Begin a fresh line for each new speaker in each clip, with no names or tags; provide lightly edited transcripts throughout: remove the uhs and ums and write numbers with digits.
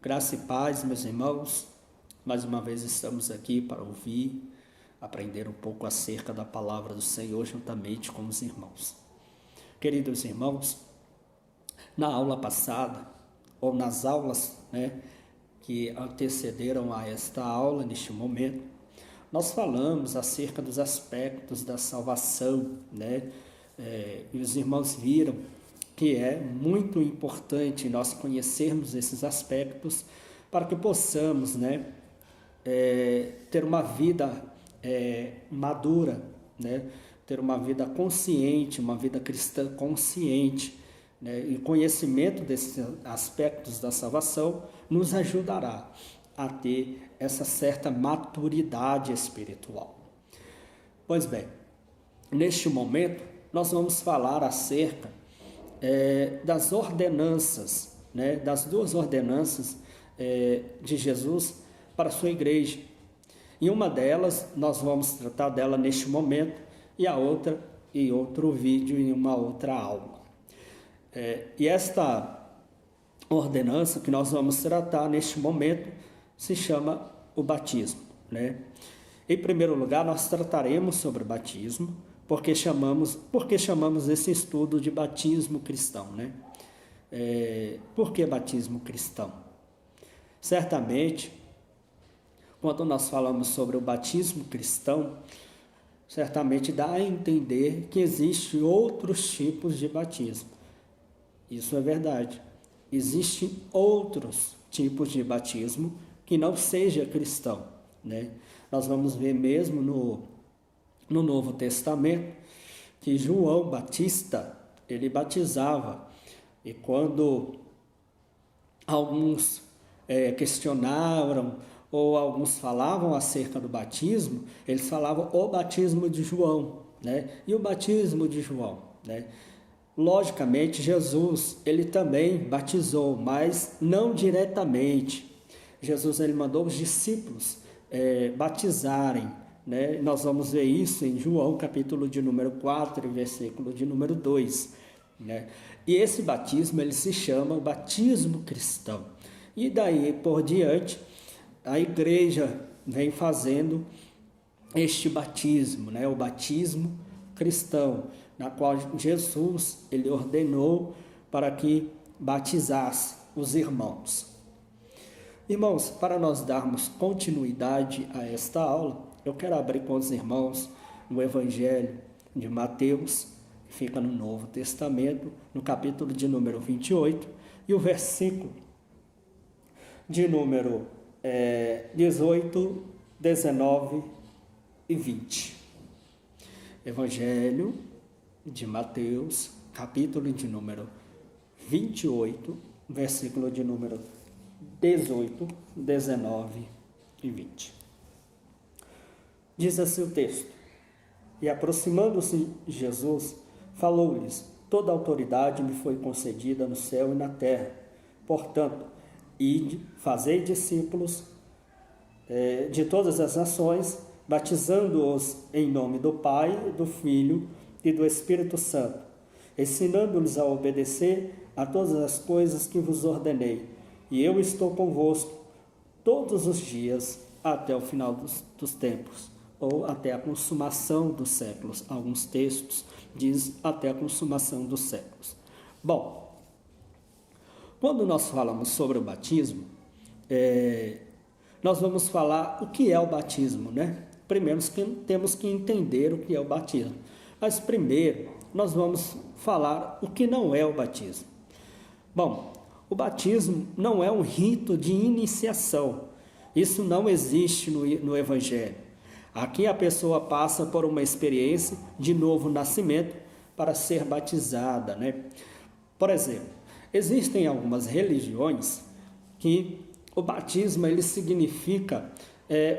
Graça e paz, meus irmãos. Mais uma vez estamos aqui para ouvir, aprender um pouco acerca da palavra do Senhor juntamente com os irmãos. Queridos irmãos, na aula passada, ou nas aulas que antecederam a esta aula, neste momento, nós falamos acerca dos aspectos da salvação, e os irmãos viram que é muito importante nós conhecermos esses aspectos para que possamos ter uma vida madura, ter uma vida consciente, uma vida cristã consciente, e conhecimento desses aspectos da salvação nos ajudará a ter essa certa maturidade espiritual. Pois bem, neste momento nós vamos falar acerca das ordenanças, das duas ordenanças de Jesus para a sua igreja. E uma delas, nós vamos tratar dela neste momento, e a outra em outro vídeo, em uma outra aula. E esta ordenança que nós vamos tratar neste momento se chama o batismo. Em primeiro lugar, nós trataremos sobre o batismo, porque chamamos esse estudo de batismo cristão, Por que batismo cristão? Certamente, quando nós falamos sobre o batismo cristão, certamente dá a entender que existem outros tipos de batismo. Isso é verdade. Existem outros tipos de batismo que não seja cristão, Nós vamos ver mesmo no Novo Testamento que João Batista, ele batizava, e quando alguns questionaram ou alguns falavam acerca do batismo, eles falavam o batismo de João, E o batismo de João, Logicamente, Jesus, ele também batizou, mas não diretamente. Jesus, ele mandou os discípulos batizarem, Nós vamos ver isso em João, capítulo de número 4, versículo de número 2, E esse batismo, ele se chama o batismo cristão. E daí por diante, a igreja vem fazendo este batismo, o batismo cristão, na qual Jesus, ele ordenou para que batizasse os irmãos. Irmãos, para nós darmos continuidade a esta aula, eu quero abrir com os irmãos no Evangelho de Mateus, que fica no Novo Testamento, no capítulo de número 28, e o versículo de número 18, 19 e 20. Evangelho de Mateus, capítulo de número 28, versículo de número 18, 19 e 20. Diz assim o texto: E aproximando-se Jesus, falou-lhes: Toda autoridade me foi concedida no céu e na terra. Portanto, ide, fazei discípulos de todas as nações, batizando-os em nome do Pai, do Filho e do Espírito Santo, ensinando-lhes a obedecer a todas as coisas que vos ordenei. E eu estou convosco todos os dias até o final dos tempos, ou até a consumação dos séculos. Alguns textos dizem até a consumação dos séculos. Bom, quando nós falamos sobre o batismo, nós vamos falar o que é o batismo, Primeiro temos que entender o que é o batismo. Mas primeiro nós vamos falar o que não é o batismo. Bom, o batismo não é um rito de iniciação. Isso não existe no Evangelho. Aqui a pessoa passa por uma experiência de novo nascimento para ser batizada, Por exemplo, existem algumas religiões que o batismo ele significa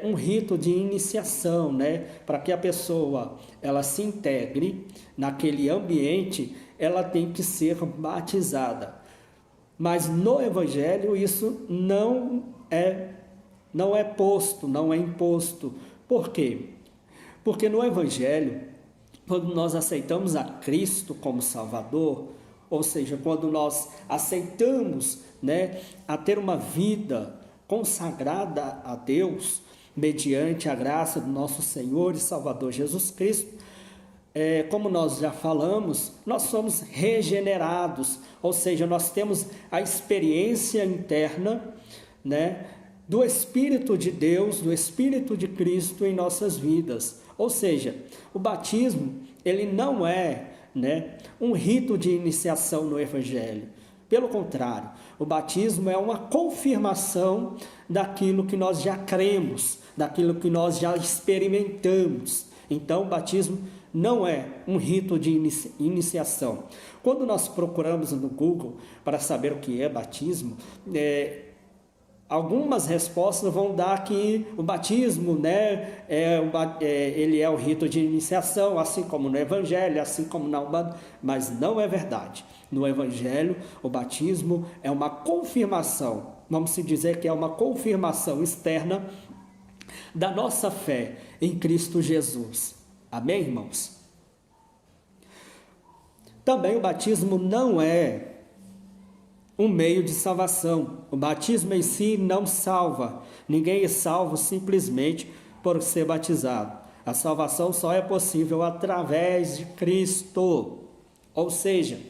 um rito de iniciação, Para que a pessoa ela se integre naquele ambiente, ela tem que ser batizada. Mas no Evangelho isso não é posto, não é imposto. Por quê? Porque no Evangelho, quando nós aceitamos a Cristo como Salvador, ou seja, quando nós aceitamos, né, a ter uma vida consagrada a Deus, mediante a graça do nosso Senhor e Salvador Jesus Cristo, como nós já falamos, nós somos regenerados, ou seja, nós temos a experiência interna, né, do Espírito de Deus, do Espírito de Cristo em nossas vidas. Ou seja, o batismo, ele não é, né, um rito de iniciação no Evangelho. Pelo contrário, o batismo é uma confirmação daquilo que nós já cremos, daquilo que nós já experimentamos. Então, o batismo não é um rito de iniciação. Quando nós procuramos no Google para saber o que é batismo, algumas respostas vão dar que o batismo, né, ele é o rito de iniciação, assim como no Evangelho, assim como na Umbanda, mas não é verdade. No Evangelho, o batismo é uma confirmação, vamos dizer que é uma confirmação externa da nossa fé em Cristo Jesus. Amém, irmãos? Também o batismo não é um meio de salvação. O batismo em si não salva. Ninguém é salvo simplesmente por ser batizado. A salvação só é possível através de Cristo. Ou seja,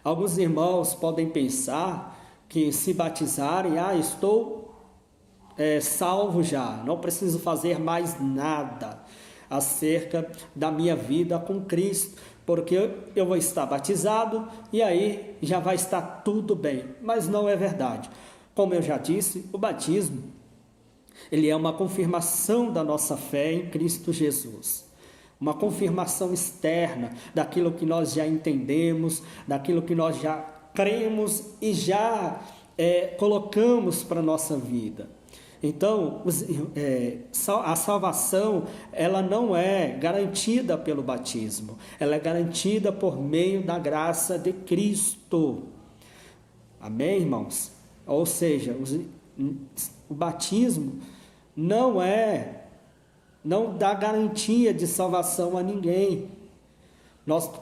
alguns irmãos podem pensar que se batizarem, estou salvo já, não preciso fazer mais nada acerca da minha vida com Cristo, porque eu vou estar batizado e aí já vai estar tudo bem. Mas não é verdade. Como eu já disse, o batismo, ele é uma confirmação da nossa fé em Cristo Jesus. Uma confirmação externa daquilo que nós já entendemos, daquilo que nós já cremos e já colocamos para a nossa vida. Então, a salvação, ela não é garantida pelo batismo, ela é garantida por meio da graça de Cristo. Amém, irmãos? Ou seja, o batismo não dá garantia de salvação a ninguém.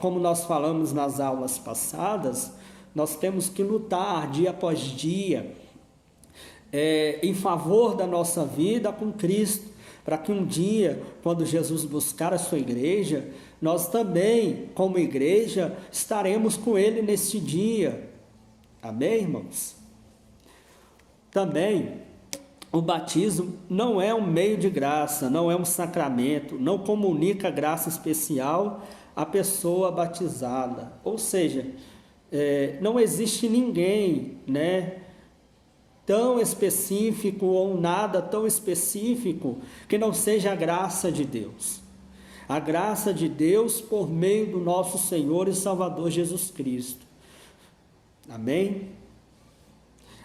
Como nós falamos nas aulas passadas, nós temos que lutar dia após dia, em favor da nossa vida com Cristo, para que um dia, quando Jesus buscar a sua igreja, nós também, como igreja, estaremos com Ele neste dia. Amém, irmãos? Também, o batismo não é um meio de graça, não é um sacramento, não comunica graça especial à pessoa batizada. Ou seja, não existe ninguém, né, tão específico ou nada tão específico que não seja a graça de Deus. A graça de Deus por meio do nosso Senhor e Salvador Jesus Cristo. Amém?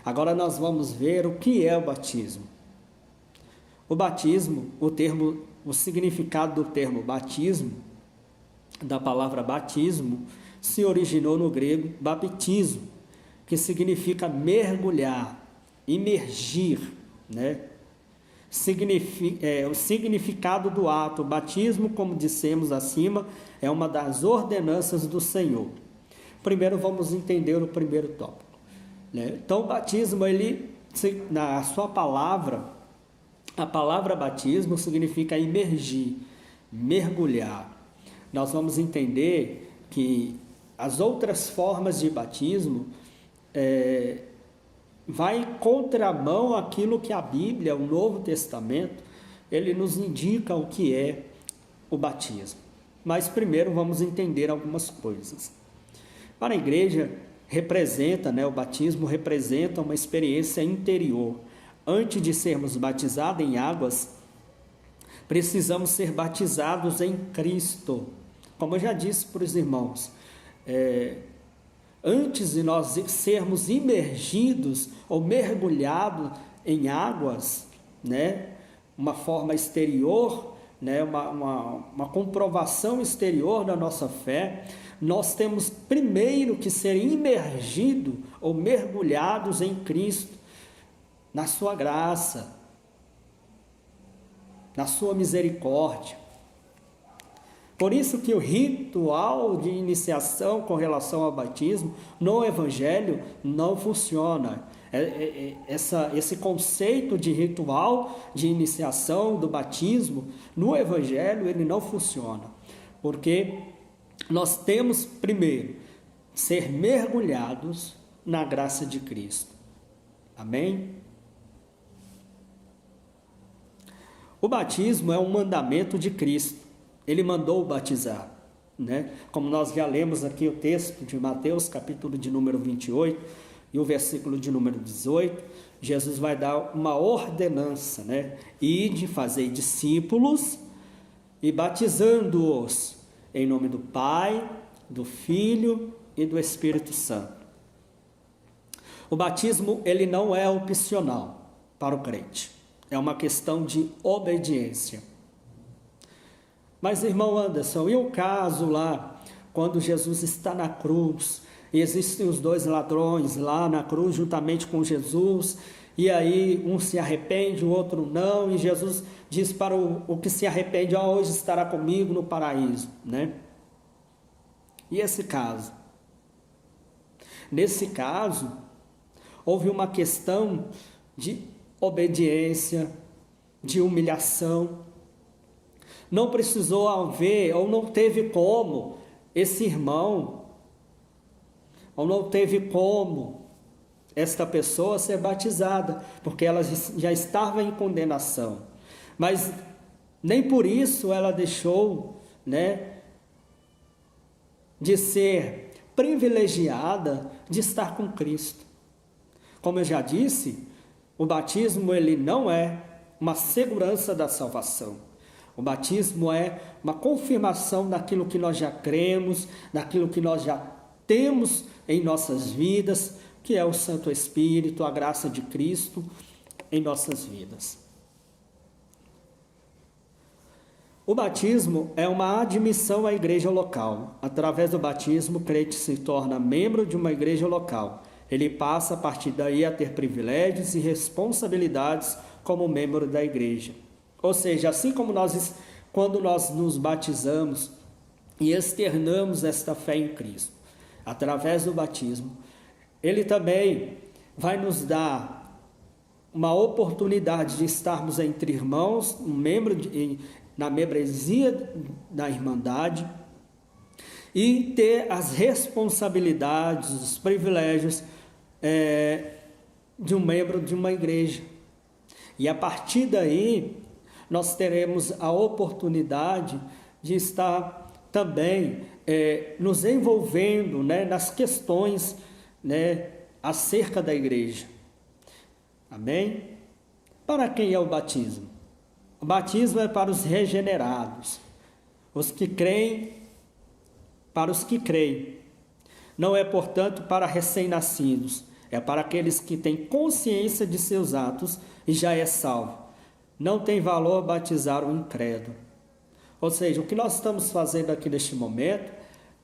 Agora nós vamos ver o que é o batismo. O batismo, o significado do termo batismo, da palavra batismo, se originou no grego baptizo, que significa mergulhar, imergir, né? O significado do ato, o batismo, como dissemos acima, é uma das ordenanças do Senhor. Primeiro vamos entender o primeiro tópico, né? Então o batismo, na sua palavra, a palavra batismo significa imergir, mergulhar. Nós vamos entender que as outras formas de batismo vai em contramão àquilo que a Bíblia, o Novo Testamento, ele nos indica o que é o batismo. Mas primeiro vamos entender algumas coisas. Para a igreja, o batismo representa uma experiência interior. Antes de sermos batizados em águas, precisamos ser batizados em Cristo. Como eu já disse para os irmãos, antes de nós sermos imergidos ou mergulhados em águas, né, uma forma exterior, né, uma comprovação exterior da nossa fé, nós temos primeiro que ser imergidos ou mergulhados em Cristo, na sua graça, na sua misericórdia. Por isso que o ritual de iniciação com relação ao batismo no Evangelho não funciona. Esse conceito de ritual de iniciação do batismo no Evangelho, ele não funciona. Porque nós temos, primeiro, ser mergulhados na graça de Cristo. Amém? O batismo é um mandamento de Cristo. Ele mandou batizar, né? Como nós já lemos aqui o texto de Mateus, capítulo de número 28 e o versículo de número 18, Jesus vai dar uma ordenança, né? Ide, fazei discípulos e batizando-os em nome do Pai, do Filho e do Espírito Santo. O batismo, ele não é opcional para o crente. É uma questão de obediência. Mas, irmão Anderson, e o caso lá, quando Jesus está na cruz, e existem os dois ladrões lá na cruz juntamente com Jesus, e aí um se arrepende, o outro não, e Jesus diz para o que se arrepende, hoje estará comigo no paraíso, né? E esse caso? Nesse caso, houve uma questão de obediência, de humilhação. Não precisou haver, ou não teve como, esse irmão, ou não teve como esta pessoa ser batizada, porque ela já estava em condenação. Mas nem por isso ela deixou, né, de ser privilegiada de estar com Cristo. Como eu já disse, o batismo ele não é uma segurança da salvação. O batismo é uma confirmação daquilo que nós já cremos, daquilo que nós já temos em nossas vidas, que é o Santo Espírito, a graça de Cristo em nossas vidas. O batismo é uma admissão à igreja local. Através do batismo, o crente se torna membro de uma igreja local. Ele passa a partir daí a ter privilégios e responsabilidades como membro da igreja. Ou seja, assim como quando nós nos batizamos e externamos esta fé em Cristo, através do batismo, Ele também vai nos dar uma oportunidade de estarmos entre irmãos, na membresia da Irmandade, e ter as responsabilidades, os privilégios de um membro de uma igreja. E a partir daí, nós teremos a oportunidade de estar também nos envolvendo, né, nas questões, né, acerca da igreja. Amém? Para quem é o batismo? O batismo é para os regenerados, os que creem, para os que creem. Não é, portanto, para recém-nascidos, é para aqueles que têm consciência de seus atos e já é salvo. Não tem valor batizar o incrédulo. Ou seja, o que nós estamos fazendo aqui neste momento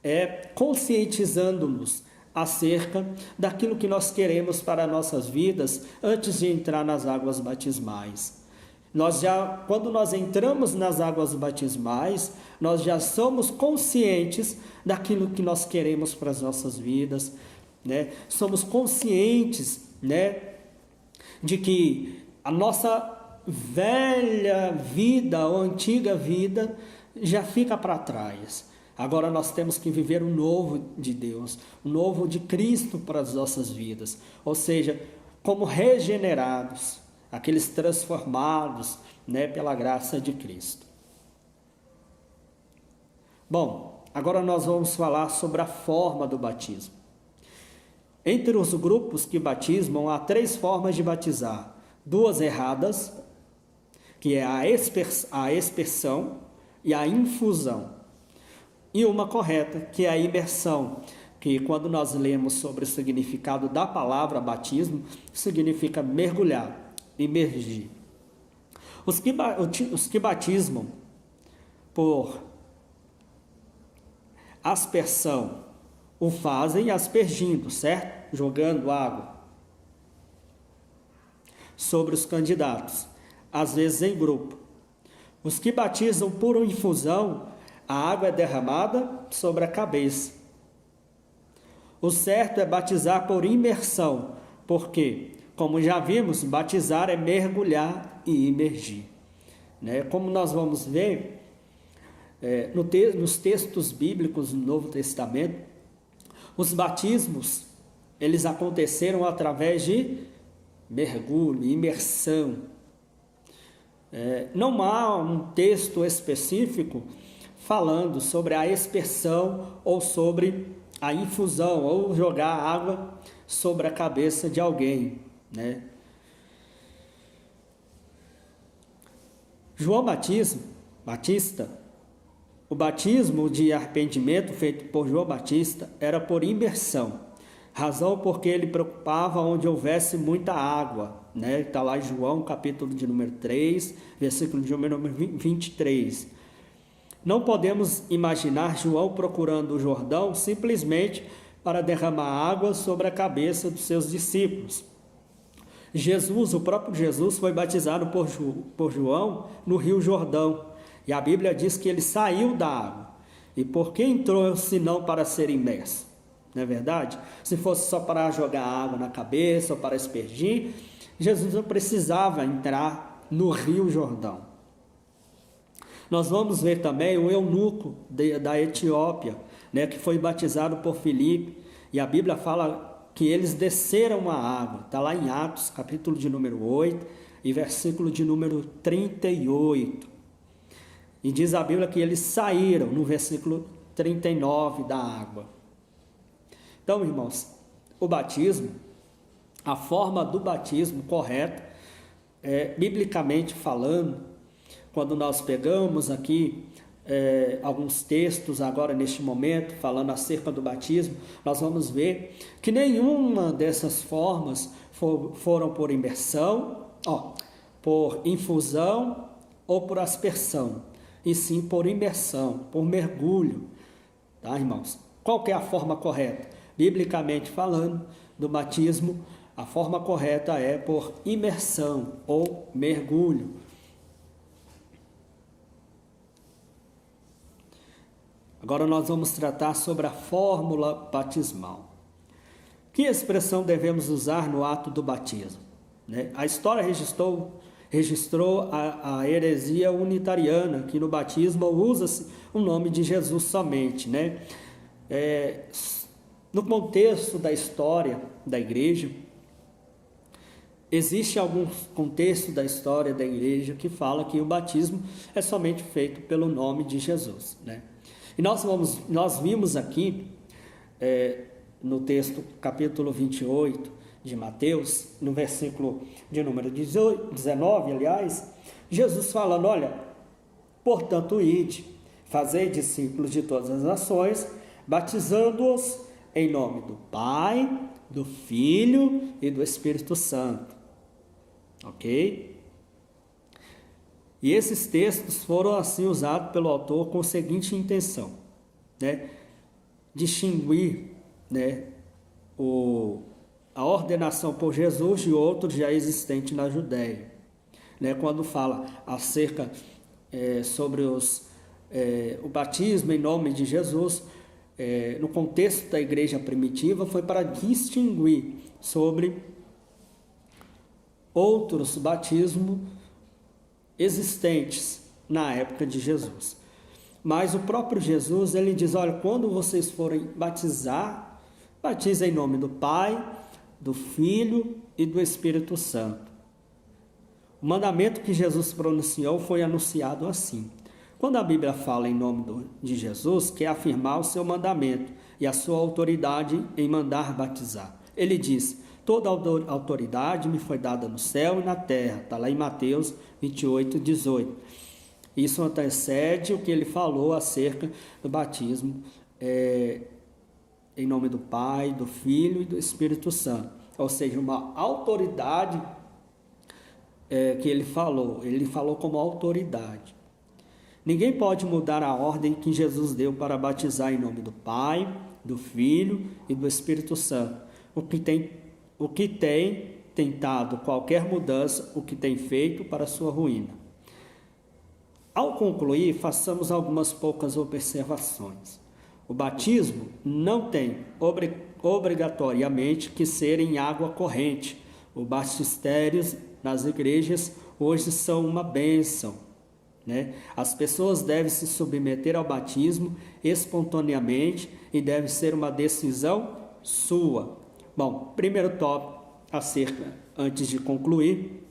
é conscientizando-nos acerca daquilo que nós queremos para nossas vidas antes de entrar nas águas batismais. Quando nós entramos nas águas batismais, nós já somos conscientes daquilo que nós queremos para as nossas vidas, né? Somos conscientes, né, de que a nossa velha vida ou antiga vida já fica para trás. Agora nós temos que viver o novo de Deus, o novo de Cristo para as nossas vidas. Ou seja, como regenerados, aqueles transformados, né, pela graça de Cristo. Bom, agora nós vamos falar sobre a forma do batismo. Entre os grupos que batismam, há 3 formas de batizar. 2 erradas, que é a expersão e a infusão. E uma correta, que é a imersão, que quando nós lemos sobre o significado da palavra batismo, significa mergulhar, imergir. Os que batismam por aspersão o fazem aspergindo, certo? Jogando água sobre os candidatos, às vezes em grupo. Os que batizam por infusão a água é derramada sobre a cabeça. O certo é batizar por imersão, porque, como já vimos, batizar é mergulhar e imergir. Né? Como nós vamos ver nos textos bíblicos do Novo Testamento, os batismos, eles aconteceram através de mergulho, imersão. Não há um texto específico falando sobre a aspersão ou sobre a infusão ou jogar água sobre a cabeça de alguém, né? João Batista, o batismo de arrependimento feito por João Batista era por imersão, razão porque ele preocupava onde houvesse muita água, né? Está lá em João, capítulo de número 3, versículo de número 23. Não podemos imaginar João procurando o Jordão simplesmente para derramar água sobre a cabeça dos seus discípulos. O próprio Jesus foi batizado por João no Rio Jordão, e a Bíblia diz que ele saiu da água. E por que entrou senão para ser imerso? Não é verdade? Se fosse só para jogar água na cabeça ou para aspergir, Jesus não precisava entrar no Rio Jordão. Nós vamos ver também o eunuco da Etiópia, né, que foi batizado por Filipe, e a Bíblia fala que eles desceram a água. Está lá em Atos, capítulo de número 8 e versículo de número 38. E diz a Bíblia que eles saíram no versículo 39 da água. Então, irmãos, o batismo, a forma do batismo correta, biblicamente falando, quando nós pegamos aqui alguns textos agora neste momento, falando acerca do batismo, nós vamos ver que nenhuma dessas formas foram por imersão, por infusão ou por aspersão, e sim por imersão, por mergulho, tá, irmãos? Qual que é a forma correta? Biblicamente falando, do batismo, a forma correta é por imersão ou mergulho. Agora nós vamos tratar sobre a fórmula batismal. Que expressão devemos usar no ato do batismo? Né? A história registrou a heresia unitariana, que no batismo usa-se o nome de Jesus somente. Né? No contexto da história da igreja, existe algum contexto da história da igreja que fala que o batismo é somente feito pelo nome de Jesus, né? E nós vimos aqui, no texto capítulo 28 de Mateus, no versículo de número 19, aliás, Jesus falando, olha, portanto, ide, fazei discípulos de todas as nações, batizando-os em nome do Pai, do Filho e do Espírito Santo. Ok? E esses textos foram assim usados pelo autor com a seguinte intenção, né? Distinguir, né, a ordenação por Jesus de outros já existente na Judéia. Né? Quando fala acerca sobre o batismo em nome de Jesus, no contexto da igreja primitiva, foi para distinguir sobre outros batismos existentes na época de Jesus. Mas o próprio Jesus, ele diz, olha, quando vocês forem batizar, batizem em nome do Pai, do Filho e do Espírito Santo. O mandamento que Jesus pronunciou foi anunciado assim. Quando a Bíblia fala em nome de Jesus, quer afirmar o seu mandamento e a sua autoridade em mandar batizar. Ele diz, toda autoridade me foi dada no céu e na terra. Está lá em Mateus 28, 18. Isso antecede o que ele falou acerca do batismo em nome do Pai, do Filho e do Espírito Santo. Ou seja, uma autoridade que ele falou como autoridade. Ninguém pode mudar a ordem que Jesus deu para batizar em nome do Pai, do Filho e do Espírito Santo. O que tem tentado qualquer mudança, o que tem feito para a sua ruína. Ao concluir, façamos algumas poucas observações. O batismo não tem obrigatoriamente que ser em água corrente. Os batistérios nas igrejas hoje são uma bênção, né? As pessoas devem se submeter ao batismo espontaneamente e deve ser uma decisão sua. Bom, primeiro tópico antes de concluir,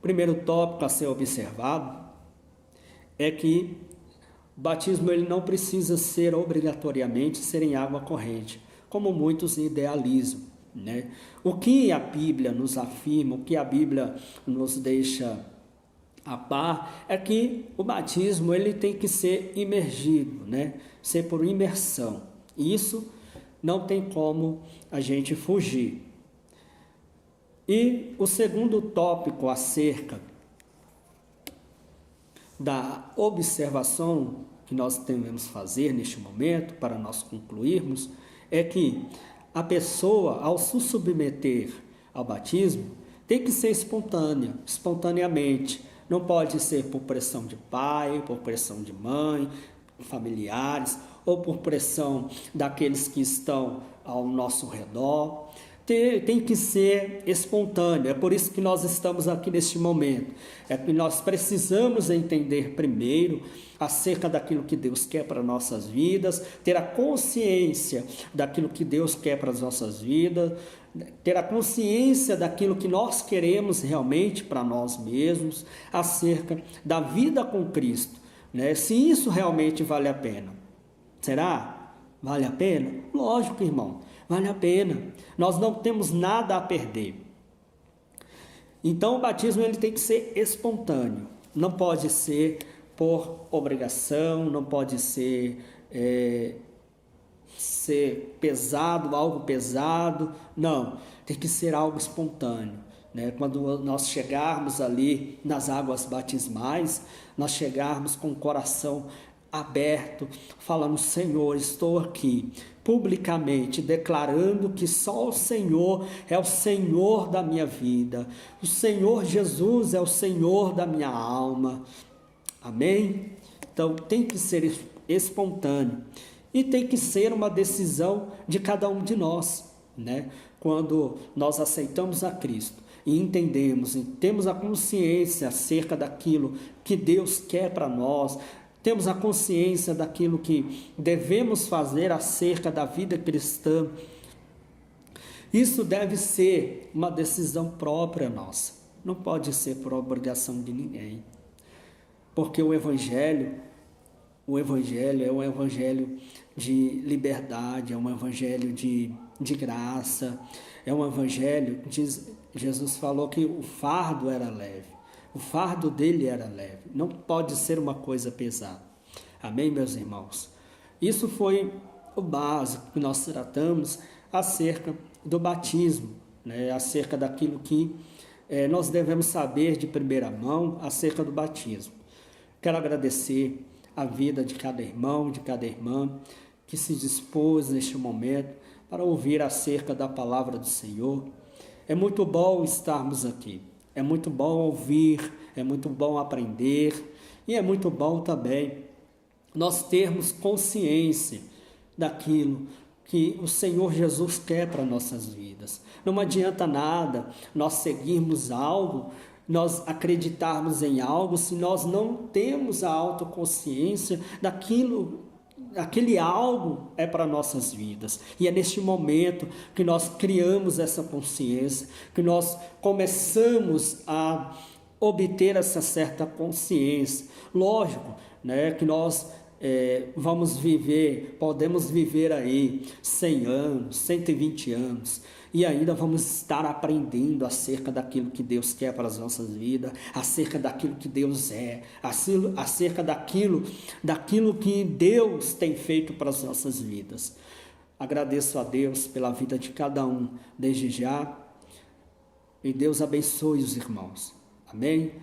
primeiro tópico a ser observado é que o batismo ele não precisa ser obrigatoriamente ser em água corrente, como muitos idealizam, né? O que a Bíblia nos afirma, o que a Bíblia nos deixa a par, é que o batismo ele tem que ser imergido, né? Ser por imersão. Isso não tem como a gente fugir. E o segundo tópico acerca da observação que nós devemos fazer neste momento, para nós concluirmos, é que a pessoa, ao se submeter ao batismo, tem que ser espontaneamente. Não pode ser por pressão de pai, por pressão de mãe, familiares, ou por pressão daqueles que estão ao nosso redor. Tem que ser espontâneo. É por isso que nós estamos aqui neste momento. É que nós precisamos entender primeiro acerca daquilo que Deus quer para nossas vidas, ter a consciência daquilo que Deus quer para as nossas vidas, ter a consciência daquilo que nós queremos realmente para nós mesmos, acerca da vida com Cristo, né? Se isso realmente vale a pena. Será? Vale a pena? Lógico, irmão. Vale a pena. Nós não temos nada a perder. Então o batismo ele tem que ser espontâneo. Não pode ser por obrigação, não pode ser pesado, algo pesado. Não, tem que ser algo espontâneo, né? Quando nós chegarmos ali nas águas batismais, nós chegarmos com o coração aberto, falando: Senhor, estou aqui publicamente declarando que só o Senhor é o Senhor da minha vida, o Senhor Jesus é o Senhor da minha alma. Amém? Então tem que ser espontâneo e tem que ser uma decisão de cada um de nós, né? Quando nós aceitamos a Cristo e entendemos e temos a consciência acerca daquilo que Deus quer para nós, temos a consciência daquilo que devemos fazer acerca da vida cristã, isso deve ser uma decisão própria nossa, não pode ser por obrigação de ninguém, porque o Evangelho é um Evangelho de liberdade, é um Evangelho de graça, é um Evangelho, Jesus falou que o fardo era leve. O fardo dele era leve, não pode ser uma coisa pesada. Amém, meus irmãos? Isso foi o básico que nós tratamos acerca do batismo, né? Acerca daquilo que nós devemos saber de primeira mão acerca do batismo. Quero agradecer a vida de cada irmão, de cada irmã que se dispôs neste momento para ouvir acerca da palavra do Senhor. É muito bom estarmos aqui. É muito bom ouvir, é muito bom aprender e é muito bom também nós termos consciência daquilo que o Senhor Jesus quer para nossas vidas. Não adianta nada nós seguirmos algo, nós acreditarmos em algo, se nós não temos a autoconsciência aquele algo é para nossas vidas. E é neste momento que nós criamos essa consciência, que nós começamos a obter essa certa consciência. Lógico, né, que nós podemos viver aí 100 anos, 120 anos, e ainda vamos estar aprendendo acerca daquilo que Deus quer para as nossas vidas, acerca daquilo que Deus é, acerca daquilo que Deus tem feito para as nossas vidas. Agradeço a Deus pela vida de cada um desde já, e Deus abençoe os irmãos. Amém?